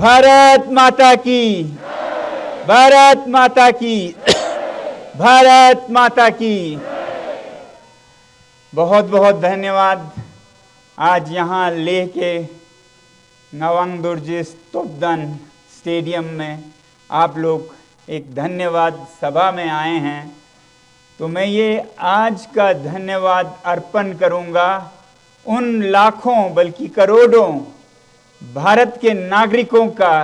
भारत माता की, भारत माता की, भारत माता की। बहुत बहुत धन्यवाद। आज यहाँ लेह के नवांग दुर्जे तोपदान स्टेडियम में आप लोग एक धन्यवाद सभा में आए हैं, तो मैं ये आज का धन्यवाद अर्पण करूंगा उन लाखों बल्कि करोड़ों भारत के नागरिकों का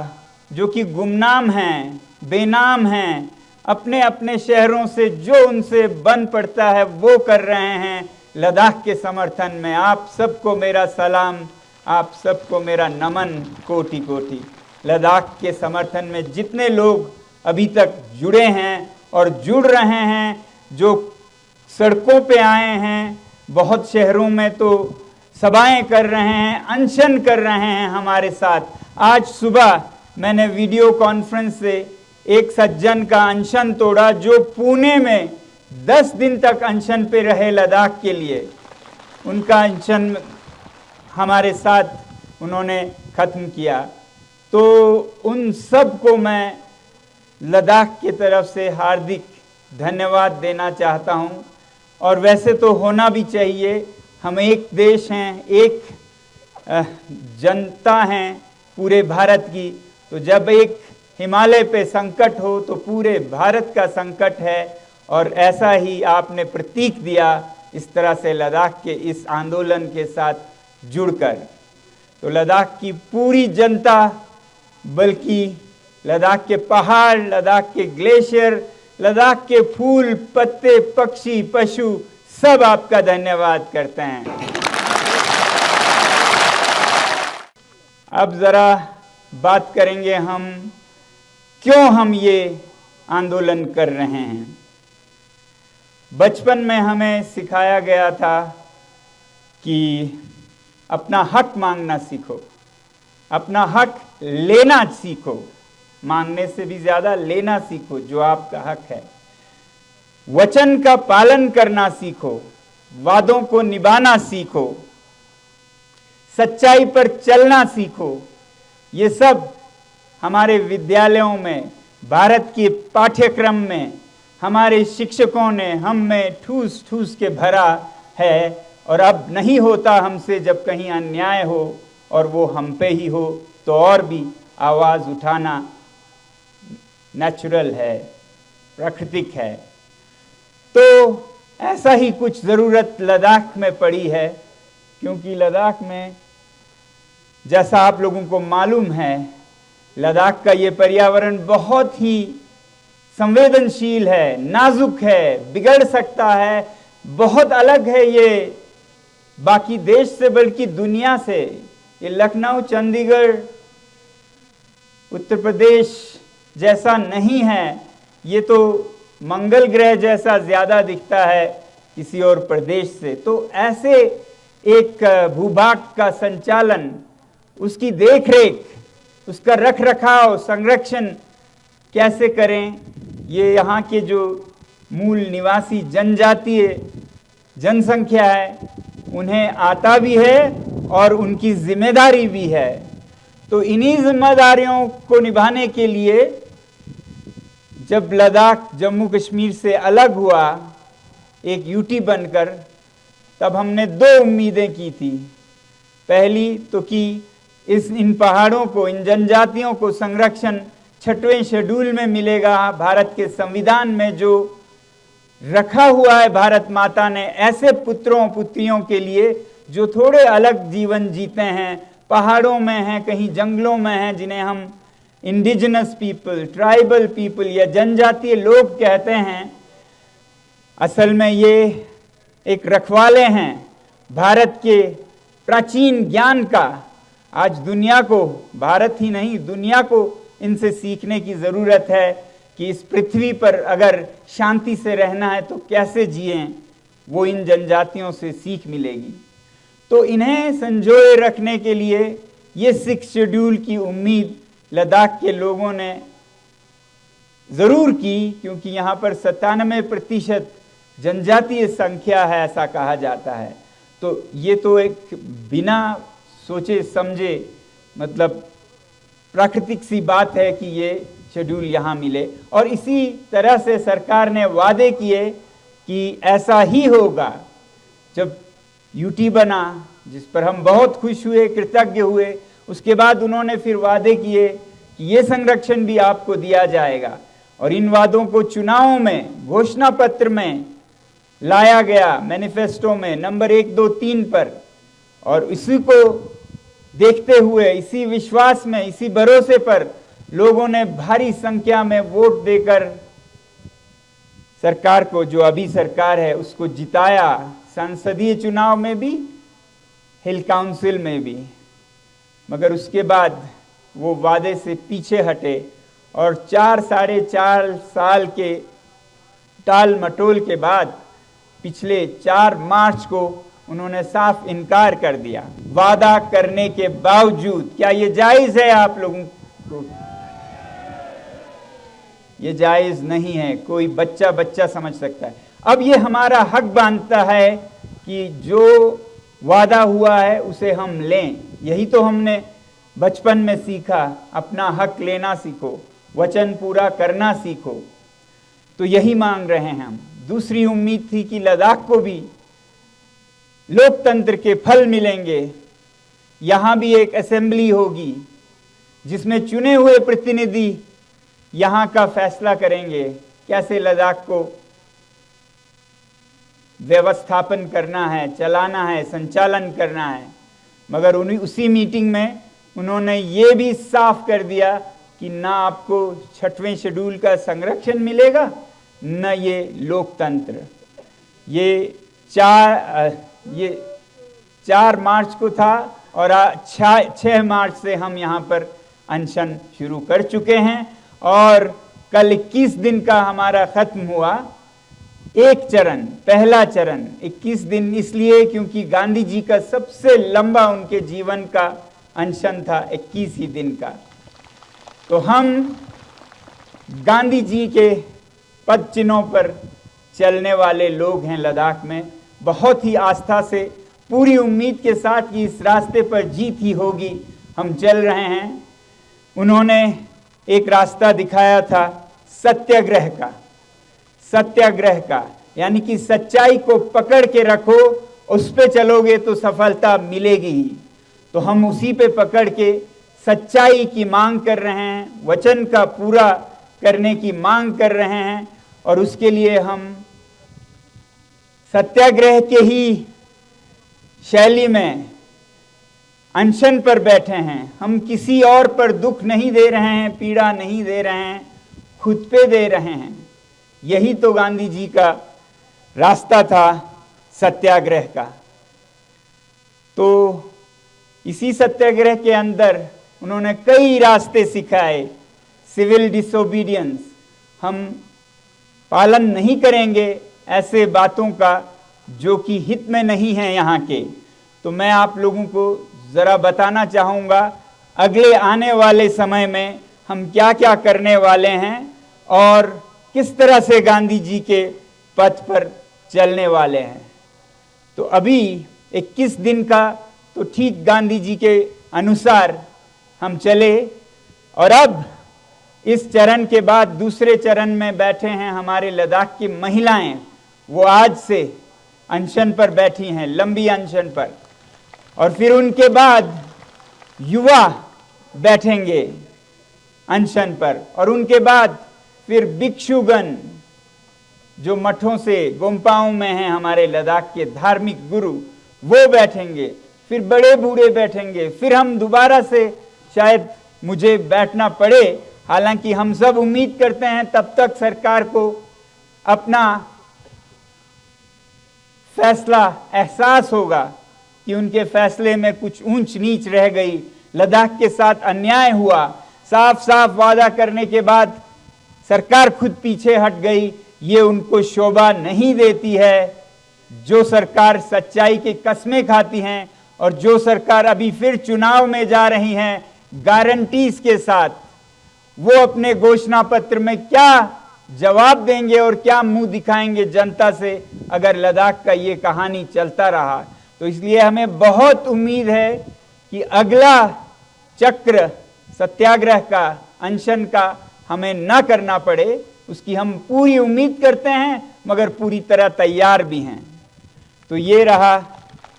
जो कि गुमनाम हैं, बेनाम हैं, अपने अपने शहरों से जो उनसे बन पड़ता है वो कर रहे हैं लद्दाख के समर्थन में। आप सबको मेरा सलाम, आप सबको मेरा नमन कोटि कोटि। लद्दाख के समर्थन में जितने लोग अभी तक जुड़े हैं और जुड़ रहे हैं, जो सड़कों पे आए हैं, बहुत शहरों में तो सभाएं कर रहे हैं, अनशन कर रहे हैं हमारे साथ। आज सुबह मैंने वीडियो कॉन्फ्रेंस से एक सज्जन का अनशन तोड़ा जो पुणे में 10 दिन तक अनशन पे रहे लद्दाख के लिए। उनका अनशन हमारे साथ उन्होंने ख़त्म किया। तो उन सब को मैं लद्दाख की तरफ से हार्दिक धन्यवाद देना चाहता हूं। और वैसे तो होना भी चाहिए, हम एक देश हैं, एक जनता हैं पूरे भारत की। तो जब एक हिमालय पे संकट हो तो पूरे भारत का संकट है, और ऐसा ही आपने प्रतीक दिया इस तरह से लद्दाख के इस आंदोलन के साथ जुड़कर। तो लद्दाख की पूरी जनता, बल्कि लद्दाख के पहाड़, लद्दाख के ग्लेशियर, लद्दाख के फूल, पत्ते, पक्षी, पशु सब आपका धन्यवाद करते हैं। अब जरा बात करेंगे हम क्यों हम ये आंदोलन कर रहे हैं। बचपन में हमें सिखाया गया था कि अपना हक मांगना सीखो, अपना हक लेना सीखो, मांगने से भी ज्यादा लेना सीखो जो आपका हक है। वचन का पालन करना सीखो, वादों को निभाना सीखो, सच्चाई पर चलना सीखो। ये सब हमारे विद्यालयों में, भारत के पाठ्यक्रम में हमारे शिक्षकों ने हम में ठूस ठूस के भरा है। और अब नहीं होता हमसे जब कहीं अन्याय हो और वो हम पे ही हो, तो और भी आवाज़ उठाना नेचुरल है, प्राकृतिक है। तो ऐसा ही कुछ ज़रूरत लद्दाख में पड़ी है, क्योंकि लद्दाख में जैसा आप लोगों को मालूम है, लद्दाख का ये पर्यावरण बहुत ही संवेदनशील है, नाजुक है, बिगड़ सकता है, बहुत अलग है ये बाकी देश से बल्कि दुनिया से। ये लखनऊ, चंडीगढ़, उत्तर प्रदेश जैसा नहीं है, ये तो मंगल ग्रह जैसा ज़्यादा दिखता है किसी और प्रदेश से। तो ऐसे एक भूभाग का संचालन, उसकी देखरेख, उसका रख रखाव, संरक्षण कैसे करें, ये यहाँ के जो मूल निवासी जनजातीय जनसंख्या है उन्हें आता भी है और उनकी जिम्मेदारी भी है। तो इन्हीं जिम्मेदारियों को निभाने के लिए जब लद्दाख जम्मू कश्मीर से अलग हुआ एक यूटी बनकर, तब हमने 2 उम्मीदें की थी। पहली तो कि इन पहाड़ों को, इन जनजातियों को संरक्षण 6वें शेड्यूल में मिलेगा, भारत के संविधान में जो रखा हुआ है भारत माता ने ऐसे पुत्रों पुत्रियों के लिए जो थोड़े अलग जीवन जीते हैं, पहाड़ों में हैं, कहीं जंगलों में हैं, जिन्हें हम इंडिजिनस पीपल, ट्राइबल पीपल या जनजातीय लोग कहते हैं। असल में ये एक रखवाले हैं भारत के प्राचीन ज्ञान का। आज दुनिया को, भारत ही नहीं दुनिया को इनसे सीखने की ज़रूरत है कि इस पृथ्वी पर अगर शांति से रहना है तो कैसे जिएं, वो इन जनजातियों से सीख मिलेगी। तो इन्हें संजोए रखने के लिए ये 6 शेड्यूल की उम्मीद लद्दाख के लोगों ने ज़रूर की, क्योंकि यहाँ पर 97% जनजातीय संख्या है ऐसा कहा जाता है। तो ये तो एक बिना सोचे समझे मतलब प्राकृतिक सी बात है कि ये शेड्यूल यहाँ मिले। और इसी तरह से सरकार ने वादे किए कि ऐसा ही होगा। जब यूटी बना, जिस पर हम बहुत खुश हुए, कृतज्ञ हुए, उसके बाद उन्होंने फिर वादे किए कि ये संरक्षण भी आपको दिया जाएगा। और इन वादों को चुनावों में, घोषणा पत्र में लाया गया, मैनिफेस्टो में नंबर 1, 2, 3 पर। और इसी को देखते हुए, इसी विश्वास में, इसी भरोसे पर लोगों ने भारी संख्या में वोट देकर सरकार को, जो अभी सरकार है, उसको जिताया। संसदीय चुनाव में भी, हिल काउंसिल में भी। मगर उसके बाद वो वादे से पीछे हटे और 4-4.5 साल के टाल मटोल के बाद पिछले 4 मार्च को उन्होंने साफ इनकार कर दिया। वादा करने के बावजूद क्या ये जायज है आप लोगों को? ये जायज नहीं है। कोई बच्चा समझ सकता है। अब ये हमारा हक बनता है कि जो वादा हुआ है उसे हम लें। यही तो हमने बचपन में सीखा, अपना हक लेना सीखो, वचन पूरा करना सीखो। तो यही मांग रहे हैं हम। दूसरी उम्मीद थी कि लद्दाख को भी लोकतंत्र के फल मिलेंगे। यहां भी एक असेंबली होगी जिसमें चुने हुए प्रतिनिधि यहां का फैसला करेंगे, कैसे लद्दाख को व्यवस्थापन करना है, चलाना है, संचालन करना है। मगर उसी मीटिंग में उन्होंने ये भी साफ कर दिया कि ना आपको 6वें शेड्यूल का संरक्षण मिलेगा, न ये लोकतंत्र। ये 4 मार्च को था और 6 मार्च से हम यहाँ पर अनशन शुरू कर चुके हैं। और कल 21 दिन का हमारा खत्म हुआ। एक चरण, पहला चरण 21 दिन इसलिए क्योंकि गांधी जी का सबसे लंबा उनके जीवन का अनशन था 21 ही दिन का। तो हम गांधी जी के पद चिन्हों पर चलने वाले लोग हैं लद्दाख में। बहुत ही आस्था से, पूरी उम्मीद के साथ कि इस रास्ते पर जीत ही होगी, हम चल रहे हैं। उन्होंने एक रास्ता दिखाया था सत्याग्रह का। सत्याग्रह का यानी कि सच्चाई को पकड़ के रखो, उस पे चलोगे तो सफलता मिलेगी ही। तो हम उसी पे पकड़ के सच्चाई की मांग कर रहे हैं, वचन का पूरा करने की मांग कर रहे हैं। और उसके लिए हम सत्याग्रह के ही शैली में अनशन पर बैठे हैं। हम किसी और पर दुख नहीं दे रहे हैं, पीड़ा नहीं दे रहे हैं, खुद पे दे रहे हैं। यही तो गांधी जी का रास्ता था सत्याग्रह का। तो इसी सत्याग्रह के अंदर उन्होंने कई रास्ते सिखाए। सिविल डिसोबीडियंस, हम पालन नहीं करेंगे ऐसे बातों का जो कि हित में नहीं है यहाँ के। तो मैं आप लोगों को ज़रा बताना चाहूँगा अगले आने वाले समय में हम क्या क्या करने वाले हैं और किस तरह से गांधी जी के पथ पर चलने वाले हैं। तो अभी 21 दिन का तो ठीक गांधी जी के अनुसार हम चले। और अब इस चरण के बाद दूसरे चरण में बैठे हैं हमारे लद्दाख की महिलाएं। वो आज से अनशन पर बैठी हैं, लंबी अनशन पर। और फिर उनके बाद युवा बैठेंगे अनशन पर। और उनके बाद फिर भिक्षुगण, जो मठों से गुम्फाओं में हैं, हमारे लद्दाख के धार्मिक गुरु, वो बैठेंगे। फिर बड़े बूढ़े बैठेंगे। फिर हम दोबारा से शायद मुझे बैठना पड़े। हालांकि हम सब उम्मीद करते हैं तब तक सरकार को अपना फैसला एहसास होगा कि उनके फैसले में कुछ ऊंच नीच रह गई, लद्दाख के साथ अन्याय हुआ। साफ साफ वादा करने के बाद सरकार खुद पीछे हट गई। ये उनको शोभा नहीं देती है। जो सरकार सच्चाई की कस्में खाती हैं और जो सरकार अभी फिर चुनाव में जा रही हैं गारंटीज के साथ, वो अपने घोषणा पत्र में क्या जवाब देंगे और क्या मुंह दिखाएंगे जनता से अगर लद्दाख का ये कहानी चलता रहा। तो इसलिए हमें बहुत उम्मीद है कि अगला चक्र सत्याग्रह का, अनशन का हमें न करना पड़े, उसकी हम पूरी उम्मीद करते हैं, मगर पूरी तरह तैयार भी हैं। तो ये रहा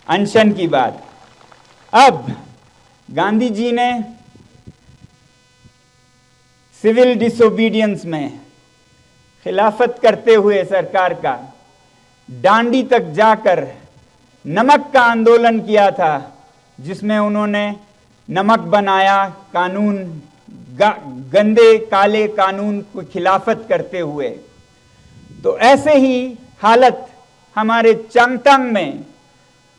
अनशन की बात। अब गांधी जी ने सिविल डिसोबीडियंस में खिलाफत करते हुए सरकार का डांडी तक जाकर नमक का आंदोलन किया था, जिसमें उन्होंने नमक बनाया, कानून, गंदे काले कानून को खिलाफत करते हुए। तो ऐसे ही हालत हमारे चांगतांग में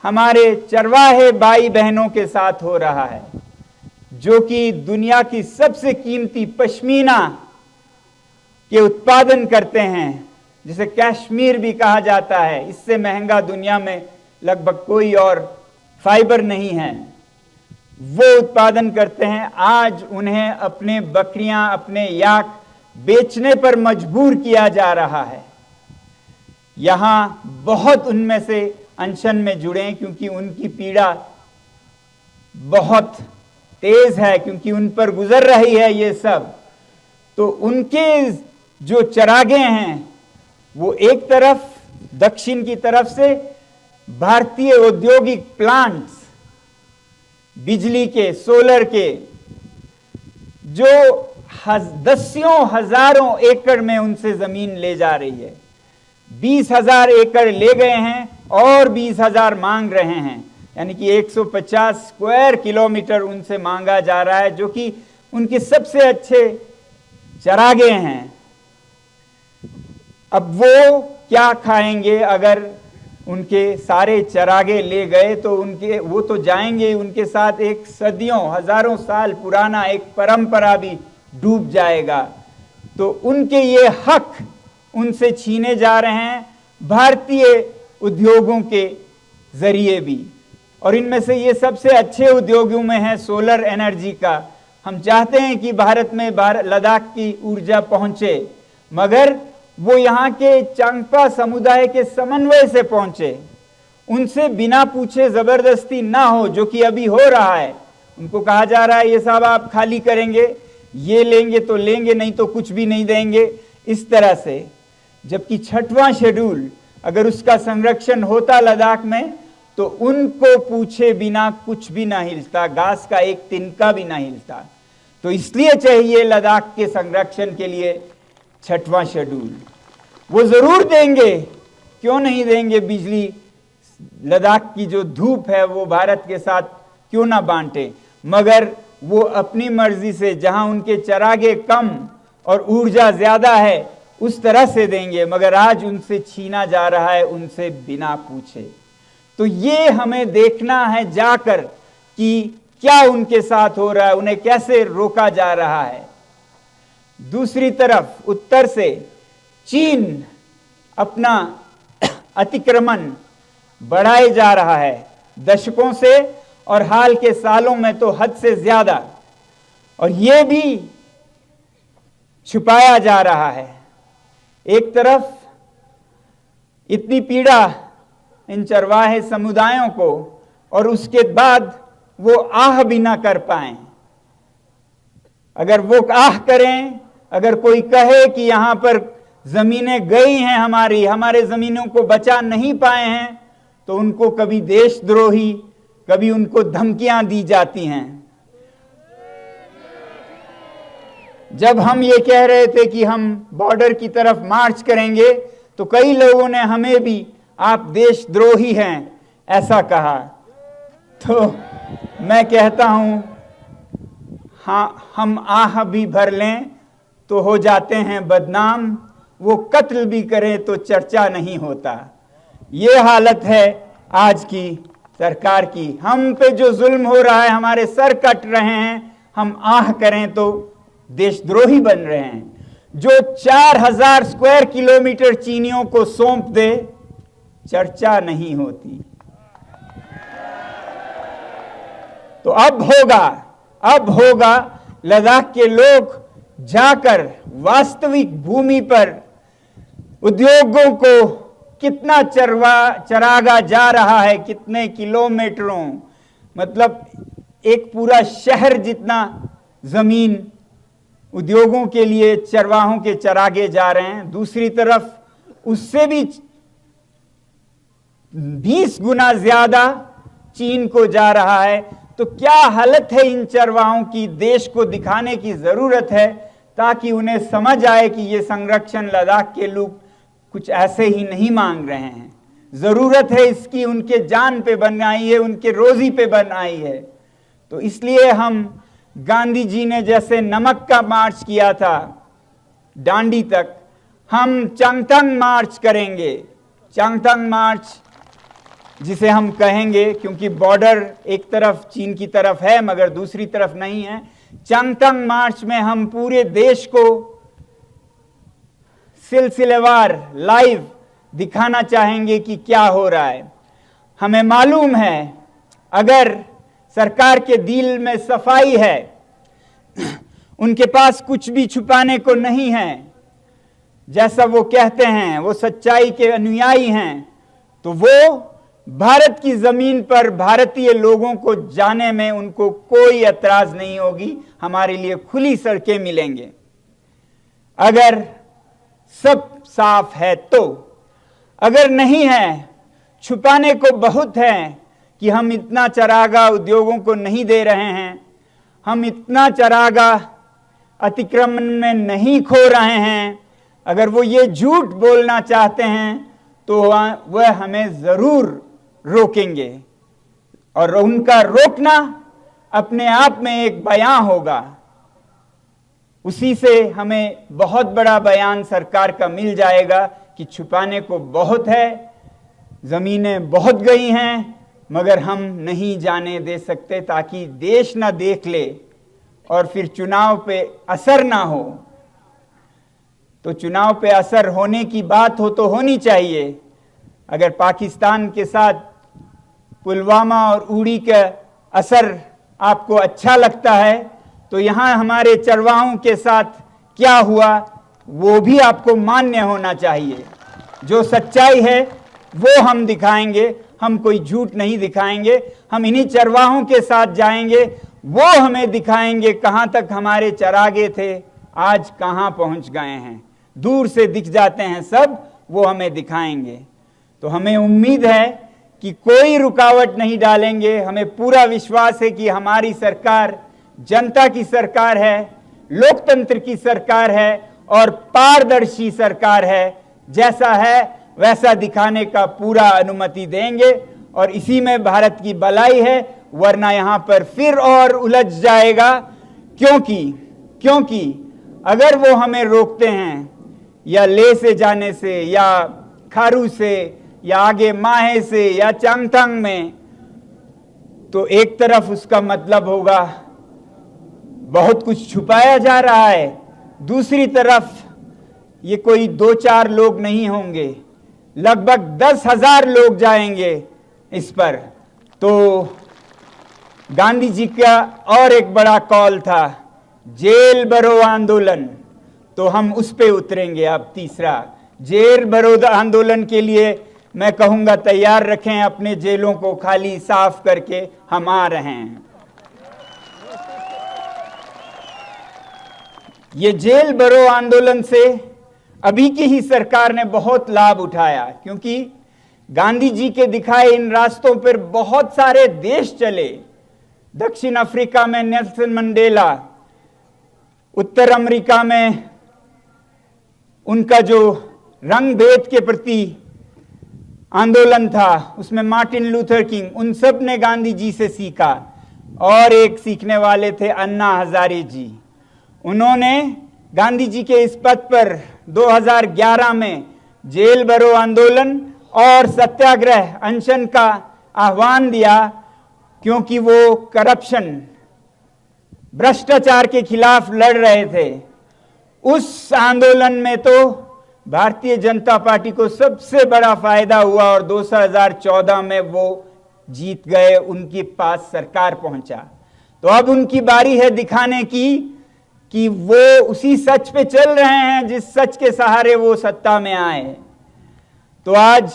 हमारे चरवाहे भाई बहनों के साथ हो रहा है, जो कि दुनिया की सबसे कीमती पश्मीना के उत्पादन करते हैं, जिसे कश्मीर भी कहा जाता है। इससे महंगा दुनिया में लगभग कोई और फाइबर नहीं है। वो उत्पादन करते हैं। आज उन्हें अपने बकरियां, अपने याक बेचने पर मजबूर किया जा रहा है। यहां बहुत उनमें से अनशन में जुड़े, क्योंकि उनकी पीड़ा बहुत तेज है, क्योंकि उन पर गुजर रही है ये सब। तो उनके जो चरागे हैं, वो एक तरफ दक्षिण की तरफ से भारतीय औद्योगिक प्लांट्स, बिजली के, सोलर के, जो दसियों हजारों एकड़ में उनसे जमीन ले जा रही है। 20,000 एकड़ ले गए हैं और 20,000 मांग रहे हैं, यानी कि 150 स्क्वायर किलोमीटर उनसे मांगा जा रहा है, जो कि उनके सबसे अच्छे चरागे हैं। अब वो क्या खाएंगे? अगर उनके सारे चरागे ले गए तो वो तो जाएंगे, उनके साथ एक सदियों, हजारों साल पुराना एक परंपरा भी डूब जाएगा। तो उनके ये हक उनसे छीने जा रहे हैं भारतीय उद्योगों के जरिए भी। और इनमें से ये सबसे अच्छे उद्योगों में है सोलर एनर्जी का। हम चाहते हैं कि भारत में लद्दाख की ऊर्जा पहुंचे, मगर वो यहाँ के चांगपा समुदाय के समन्वय से पहुंचे, उनसे बिना पूछे जबरदस्ती ना हो, जो कि अभी हो रहा है। उनको कहा जा रहा है ये साहब आप खाली करेंगे, ये लेंगे तो लेंगे, नहीं तो कुछ भी नहीं देंगे, इस तरह से। जबकि 6वां शेड्यूल अगर उसका संरक्षण होता लद्दाख में, तो उनको पूछे बिना कुछ भी ना हिलता, घास का एक तिनका भी ना हिलता। तो इसलिए चाहिए लद्दाख के संरक्षण के लिए 6वां शेड्यूल। वो जरूर देंगे, क्यों नहीं देंगे? बिजली, लद्दाख की जो धूप है वो भारत के साथ क्यों ना बांटे, मगर वो अपनी मर्जी से, जहां उनके चरागे कम और ऊर्जा ज्यादा है, उस तरह से देंगे। मगर आज उनसे छीना जा रहा है, उनसे बिना पूछे। तो ये हमें देखना है जाकर कि क्या उनके साथ हो रहा है, उन्हें कैसे रोका जा रहा है। दूसरी तरफ उत्तर से चीन अपना अतिक्रमण बढ़ाए जा रहा है दशकों से, और हाल के सालों में तो हद से ज्यादा, और यह भी छुपाया जा रहा है। एक तरफ इतनी पीड़ा इन चरवाहे समुदायों को, और उसके बाद वो आह भी ना कर पाए। अगर वो आह करें, अगर कोई कहे कि यहां पर जमीनें गई हैं हमारे जमीनों को बचा नहीं पाए हैं, तो उनको कभी देशद्रोही, कभी उनको धमकियां दी जाती हैं। जब हम ये कह रहे थे कि हम बॉर्डर की तरफ मार्च करेंगे, तो कई लोगों ने हमें भी आप देशद्रोही हैं ऐसा कहा। तो मैं कहता हूं, हाँ, हम आह भी भर लें तो हो जाते हैं बदनाम, वो कत्ल भी करें तो चर्चा नहीं होता। ये हालत है आज की सरकार की। हम पे जो जुल्म हो रहा है, हमारे सर कट रहे हैं, हम आह करें तो देशद्रोही बन रहे हैं। जो 4000 स्क्वायर किलोमीटर चीनियों को सौंप दे, चर्चा नहीं होती। तो अब होगा लद्दाख के लोग जाकर वास्तविक भूमि पर उद्योगों को कितना चरागा जा रहा है, कितने किलोमीटरों, मतलब एक पूरा शहर जितना जमीन उद्योगों के लिए चरवाहों के चरागे जा रहे हैं, दूसरी तरफ उससे भी 20 गुना ज्यादा चीन को जा रहा है। तो क्या हालत है इन चरवाहों की, देश को दिखाने की जरूरत है ताकि उन्हें समझ आए कि ये संरक्षण लद्दाख के लोग कुछ ऐसे ही नहीं मांग रहे हैं, जरूरत है इसकी, उनके जान पे बनाई है, उनके रोजी पे बनाई है। तो इसलिए हम गांधी जी ने जैसे नमक का मार्च किया था डांडी तक, हम चांगथंग मार्च करेंगे। चांगथंग मार्च जिसे हम कहेंगे, क्योंकि बॉर्डर एक तरफ चीन की तरफ है मगर दूसरी तरफ नहीं है। चांगथंग मार्च में हम पूरे देश को सिलसिलेवार लाइव दिखाना चाहेंगे कि क्या हो रहा है। हमें मालूम है अगर सरकार के दिल में सफाई है, उनके पास कुछ भी छुपाने को नहीं है, जैसा वो कहते हैं वो सच्चाई के अनुयायी हैं, तो वो भारत की जमीन पर भारतीय लोगों को जाने में उनको कोई एतराज नहीं होगी। हमारे लिए खुली सड़कें मिलेंगे अगर सब साफ है। तो अगर नहीं है, छुपाने को बहुत है कि हम इतना चरागा उद्योगों को नहीं दे रहे हैं, हम इतना चरागा अतिक्रमण में नहीं खो रहे हैं, अगर वो ये झूठ बोलना चाहते हैं तो वह हमें जरूर रोकेंगे और उनका रोकना अपने आप में एक बयान होगा। उसी से हमें बहुत बड़ा बयान सरकार का मिल जाएगा कि छुपाने को बहुत है, जमीनें बहुत गई हैं, मगर हम नहीं जाने दे सकते ताकि देश ना देख ले और फिर चुनाव पे असर ना हो। तो चुनाव पे असर होने की बात हो तो होनी चाहिए। अगर पाकिस्तान के साथ पुलवामा और उड़ी का असर आपको अच्छा लगता है तो यहाँ हमारे चरवाहों के साथ क्या हुआ वो भी आपको मान्य होना चाहिए। जो सच्चाई है वो हम दिखाएंगे, हम कोई झूठ नहीं दिखाएंगे। हम इन्हीं चरवाहों के साथ जाएंगे, वो हमें दिखाएंगे कहाँ तक हमारे चरागे थे, आज कहाँ पहुँच गए हैं। दूर से दिख जाते हैं सब, वो हमें दिखाएंगे। तो हमें उम्मीद है कि कोई रुकावट नहीं डालेंगे। हमें पूरा विश्वास है कि हमारी सरकार जनता की सरकार है, लोकतंत्र की सरकार है और पारदर्शी सरकार है। जैसा है वैसा दिखाने का पूरा अनुमति देंगे और इसी में भारत की भलाई है, वरना यहां पर फिर और उलझ जाएगा। क्योंकि अगर वो हमें रोकते हैं या ले से जाने से या खारू से या आगे माहे से या चांगथंग में, तो एक तरफ उसका मतलब होगा बहुत कुछ छुपाया जा रहा है, दूसरी तरफ ये कोई 2-4 लोग नहीं होंगे, लगभग 10,000 लोग जाएंगे इस पर। तो गांधी जी का और एक बड़ा कॉल था जेल भरो आंदोलन, तो हम उस पे उतरेंगे। अब तीसरा जेल भरो आंदोलन के लिए मैं कहूंगा तैयार रखें अपने जेलों को खाली साफ करके, हम आ रहे हैं। ये जेल भरो आंदोलन से अभी की ही सरकार ने बहुत लाभ उठाया, क्योंकि गांधी जी के दिखाए इन रास्तों पर बहुत सारे देश चले। दक्षिण अफ्रीका में नेल्सन मंडेला, उत्तर अमेरिका में उनका जो रंग भेद के प्रति आंदोलन था उसमें मार्टिन लूथर किंग, उन सब ने गांधी जी से सीखा। और एक सीखने वाले थे अन्ना हजारे जी। उन्होंने गांधी जी के इस पद पर 2011 में जेल भरो आंदोलन और सत्याग्रह अनशन का आह्वान दिया, क्योंकि वो करप्शन, भ्रष्टाचार के खिलाफ लड़ रहे थे। उस आंदोलन में तो भारतीय जनता पार्टी को सबसे बड़ा फायदा हुआ और 2014 में वो जीत गए, उनके पास सरकार पहुंचा। तो अब उनकी बारी है दिखाने की कि वो उसी सच पे चल रहे हैं जिस सच के सहारे वो सत्ता में आए। तो आज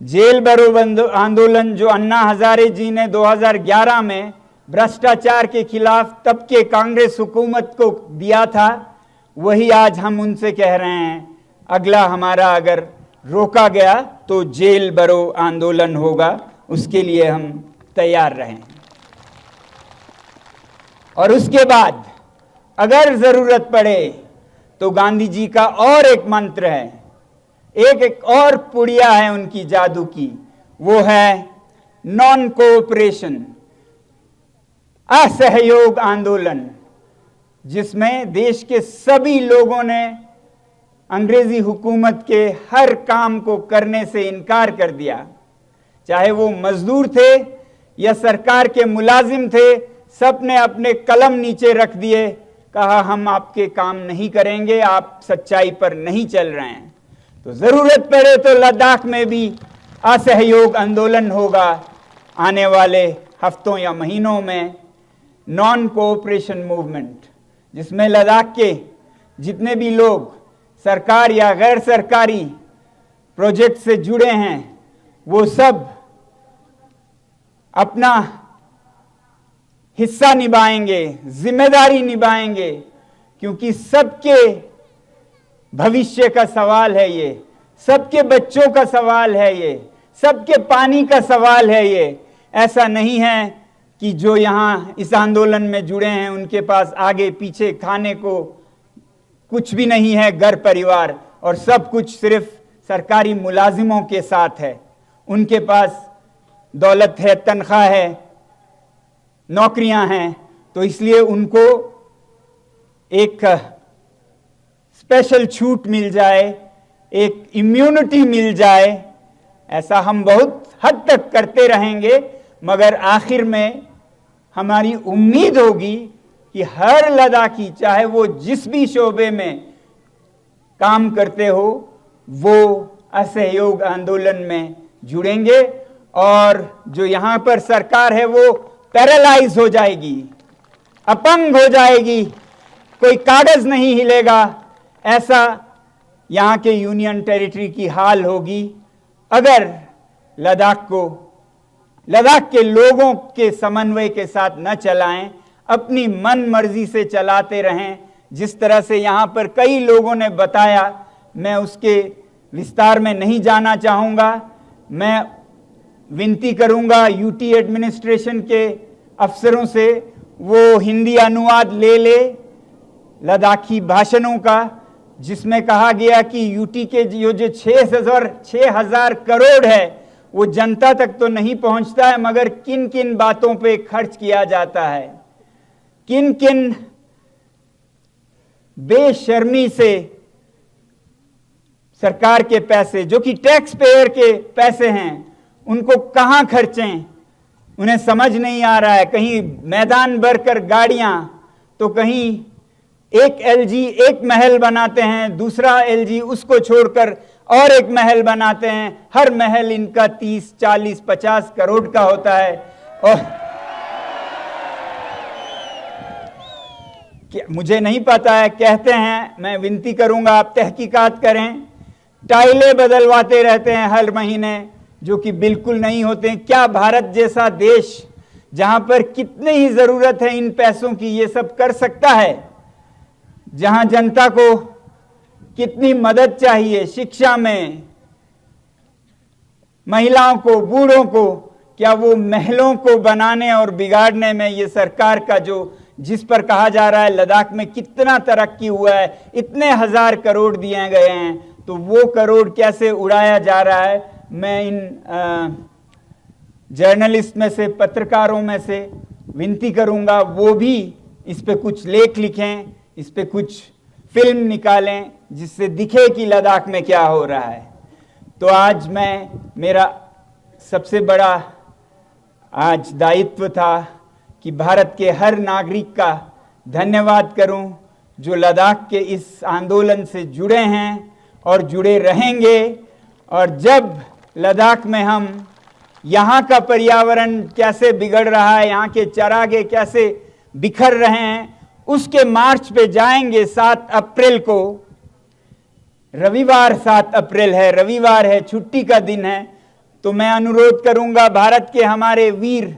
जेल भरो आंदोलन जो अन्ना हजारे जी ने 2011 में भ्रष्टाचार के खिलाफ तब के कांग्रेस हुकूमत को दिया था, वही आज हम उनसे कह रहे हैं। अगला हमारा अगर रोका गया तो जेल भरो आंदोलन होगा, उसके लिए हम तैयार रहें। और उसके बाद अगर जरूरत पड़े तो गांधी जी का और एक मंत्र है, एक और पुड़िया है उनकी जादू की, वो है नॉन कोऑपरेशन, असहयोग आंदोलन, जिसमें देश के सभी लोगों ने अंग्रेजी हुकूमत के हर काम को करने से इनकार कर दिया। चाहे वो मजदूर थे या सरकार के मुलाजिम थे, सब ने अपने कलम नीचे रख दिए, कहा हम आपके काम नहीं करेंगे, आप सच्चाई पर नहीं चल रहे हैं। तो जरूरत पड़े तो लद्दाख में भी असहयोग आंदोलन होगा आने वाले हफ्तों या महीनों में, नॉन कोऑपरेशन मूवमेंट, जिसमें लद्दाख के जितने भी लोग सरकार या गैर सरकारी प्रोजेक्ट से जुड़े हैं वो सब अपना हिस्सा निभाएंगे, जिम्मेदारी निभाएंगे, क्योंकि सबके भविष्य का सवाल है ये, सबके बच्चों का सवाल है ये, सबके पानी का सवाल है ये। ऐसा नहीं है कि जो यहाँ इस आंदोलन में जुड़े हैं उनके पास आगे पीछे खाने को कुछ भी नहीं है, घर परिवार और सब कुछ सिर्फ सरकारी मुलाजिमों के साथ है। उनके पास दौलत है, तनख्वाह है, नौकरियां हैं, तो इसलिए उनको एक स्पेशल छूट मिल जाए, एक इम्यूनिटी मिल जाए, ऐसा हम बहुत हद तक करते रहेंगे, मगर आखिर में हमारी उम्मीद होगी कि हर लद्दाखी, चाहे वो जिस भी शोबे में काम करते हो, वो असहयोग आंदोलन में जुड़ेंगे और जो यहां पर सरकार है वो पैरालाइज हो जाएगी, अपंग हो जाएगी, कोई कागज नहीं हिलेगा। ऐसा यहां के यूनियन टेरिटरी की हाल होगी अगर लद्दाख के लोगों के समन्वय के साथ न चलाएं, अपनी मन मर्जी से चलाते रहें। जिस तरह से यहां पर कई लोगों ने बताया, मैं उसके विस्तार में नहीं जाना चाहूंगा। मैं विनती करूंगा यूटी एडमिनिस्ट्रेशन के अफसरों से वो हिंदी अनुवाद ले ले लद्दाखी भाषणों का, जिसमें कहा गया कि यूटी के जो 6,000 करोड़ है वो जनता तक तो नहीं पहुंचता है, मगर किन किन बातों पे खर्च किया जाता है, किन किन बेशर्मी से सरकार के पैसे जो कि टैक्स पेयर के पैसे हैं उनको कहां खर्चें, उन्हें समझ नहीं आ रहा है। कहीं मैदान भरकर गाड़ियां, तो कहीं एक एलजी एक महल बनाते हैं, दूसरा एलजी उसको छोड़कर और एक महल बनाते हैं। हर महल इनका 30, 40, 50 करोड़ का होता है। और मुझे नहीं पता है, कहते हैं, मैं विनती करूंगा आप तहकीकात करें, टाइलें बदलवाते रहते हैं हर महीने, जो कि बिल्कुल नहीं होते। क्या भारत जैसा देश जहां पर कितनी ही जरूरत है इन पैसों की, ये सब कर सकता है? जहां जनता को कितनी मदद चाहिए शिक्षा में, महिलाओं को, बूढ़ों को, क्या वो महलों को बनाने और बिगाड़ने में ये सरकार का जिस पर कहा जा रहा है लद्दाख में कितना तरक्की हुआ है, इतने 1000 करोड़ दिए गए हैं, तो वो करोड़ कैसे उड़ाया जा रहा है? मैं इन जर्नलिस्ट में से, पत्रकारों में से विनती करूंगा वो भी इस पे कुछ लेख लिखें, इस पे कुछ फिल्म निकालें, जिससे दिखे कि लद्दाख में क्या हो रहा है। तो आज मेरा सबसे बड़ा आज दायित्व था कि भारत के हर नागरिक का धन्यवाद करूं जो लद्दाख के इस आंदोलन से जुड़े हैं और जुड़े रहेंगे। और जब लद्दाख में हम यहाँ का पर्यावरण कैसे बिगड़ रहा है, यहाँ के चरागे कैसे बिखर रहे हैं, उसके मार्च पे जाएंगे 7 अप्रैल को। रविवार 7 अप्रैल है, रविवार है, छुट्टी का दिन है। तो मैं अनुरोध करूंगा भारत के हमारे वीर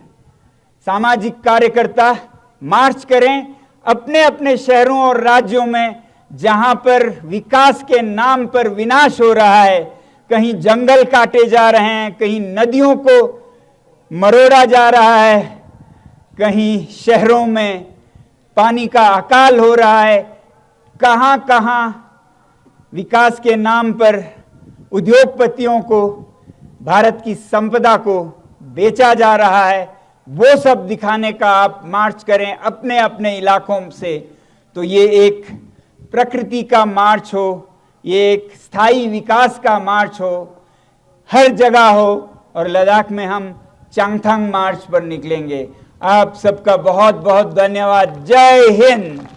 सामाजिक कार्यकर्ता मार्च करें अपने अपने शहरों और राज्यों में जहां पर विकास के नाम पर विनाश हो रहा है। कहीं जंगल काटे जा रहे हैं, कहीं नदियों को मरोड़ा जा रहा है, कहीं शहरों में पानी का अकाल हो रहा है। कहां कहां विकास के नाम पर उद्योगपतियों को भारत की संपदा को बेचा जा रहा है। वो सब दिखाने का आप मार्च करें अपने अपने इलाकों से। तो ये एक प्रकृति का मार्च हो, ये एक स्थायी विकास का मार्च हो, हर जगह हो। और लद्दाख में हम चांगथांग मार्च पर निकलेंगे। आप सबका बहुत बहुत धन्यवाद। जय हिंद।